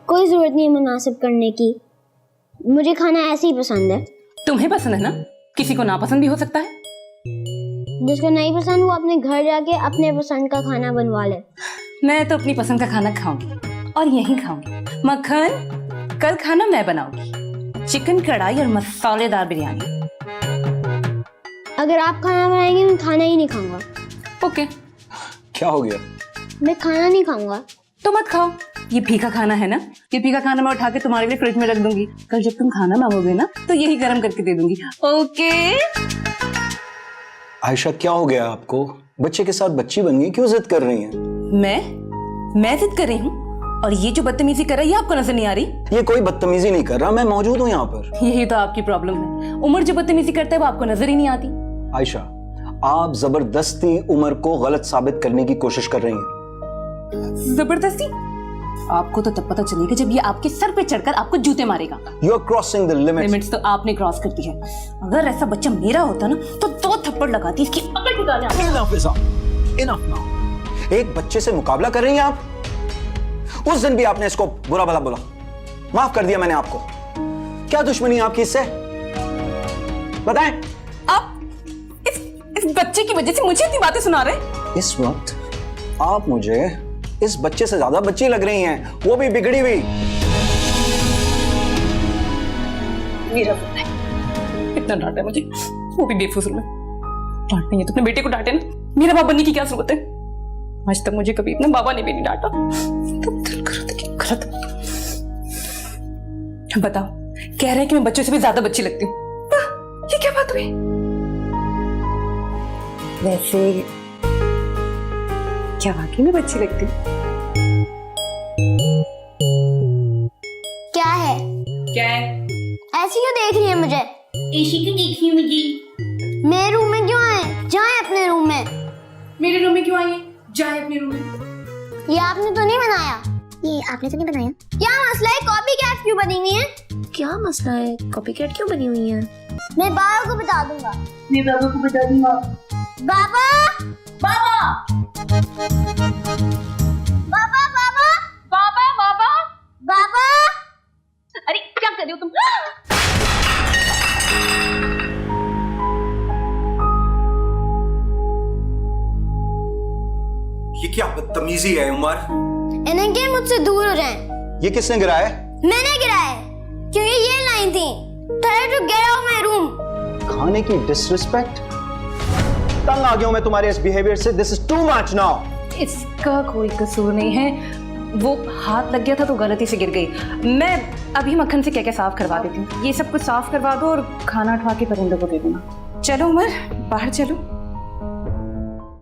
कोई जरूरत नहीं है मुनासिब करने की, मुझे खाना ऐसे ही पसंद है। तुम्हें पसंद है ना, किसी को नापसंद भी हो सकता है। जिसको नहीं पसंद वो अपने घर जाके अपने पसंद का खाना बनवा ले। मैं तो अपनी पसंद का खाना खाऊंगी और यहीं खाऊंगी। मक्खन, कल खाना मैं बनाऊंगी, चिकन कढ़ाई और मसालेदार बिरयानी। अगर आप खाना बनाएंगे मैं खाना ही नहीं खाऊंगा। ओके। क्या हो गया? मैं खाना नहीं खाऊंगा। तो मत खाओ, ये फीका खाना है ना, ये फीका खाना मैं उठा के तुम्हारे लिए फ्रिज में रख दूंगी। कल जब तुम खाना मांगोगे ना तो यही गर्म करके दे दूंगी। ओके। आयशा क्या हो गया आपको? बच्चे के साथ बच्ची बन गई, क्यों जिद कर रही हैं? मैं जिद कर रही हूँ और ये जो बदतमीजी कर रहा है ये आपको नजर नहीं आ रही? ये कोई बदतमीजी नहीं कर रहा, मैं मौजूद हूँ यहाँ पर। यही तो आपकी प्रॉब्लम है, उमर जो बदतमीजी करता है वो आपको नजर ही नहीं आती। आयशा, आप जबरदस्ती उमर को गलत साबित करने की कोशिश कर रही हैं। जबरदस्ती? आपको तो तब पता चलेगा जब ये आपके सर पे चढ़कर आपको जूते मारेगा। You are crossing the limits. Limits तो आपने क्रॉस कर दी है। अगर ऐसा बच्चा मेरा होता ना तो 2 थप्पड़ लगाती इसकी अकल ठिकाने आ जाती। Enough now. एक बच्चे से मुकाबला कर रही हैं आप? उस दिन भी आपने इसको बुरा भला बोला, माफ कर दिया मैंने आपको। क्या दुश्मनी है आपकी इससे? बताएं। आप इस बच्चे की वजह से मुझे इतनी बातें सुना रहे? इस वक्त आप मुझे इस बच्चे से ज्यादा बच्ची लग रही हैं, वो भी बिगड़ी हुई। मेरा बेटा है, इतना डांटा मुझे, वो भी बेफिक्र में। डांटनी है तो अपने बेटे को डांटे ना, मेरा बाप बनने की क्या जरूरत है? आज तक मुझे कभी अपने बाबा ने भी नहीं डांटा। तब दिल करता कि गलत। बताओ, कह रहे हैं कि मैं बच्चों से भी ज्यादा बच्ची लगती हूँ। ये क्या बात हुई? वैसे क्या वाकई में बच्ची लगती हूँ? क्या है? क्या है? ऐसी क्यों देख रही है मुझे? ऐसी क्यों देख रही है मुझे? मेरे रूम में क्यों आए? जाए अपने रूम में। मेरे रूम में क्यों आई है? जाए अपने रूम में। ये आपने तो नहीं बनाया। ये आपने तो नहीं बनाया। क्या मसला है? कॉपी कैट क्यों बनी हुई है? क्या मसला है? कॉपीकैट क्यों बनी हुई है? मैं बाबा को बता दूंगा। मैं बाबा को बता दूंगा। बाबा, बाबा, बाबा, बाबा, बाबा, बाबा, बाबा। अरे क्या कर रही हो तुम? ये क्या बदतमीजी है उमर? इन्हें के मुझसे दूर हो जाएं। ये किसने गिराया? मैंने गिराया है, क्योंकि ये लाइन थी, Try to get out of my room। खाने की डिसरिस्पेक्ट? तंग आ गया हूं मैं तुम्हारे इस बिहेवियर से। This is too much now. इसका कोई कसूर नहीं है, वो हाथ लग गया था तो गलती से गिर गई। मैं अभी मक्खन से क्या साफ करवा देती हूँ। ये सब कुछ साफ करवा दो और खाना उठवा के परिंदों को दे देना। चलो उमर, बाहर चलो।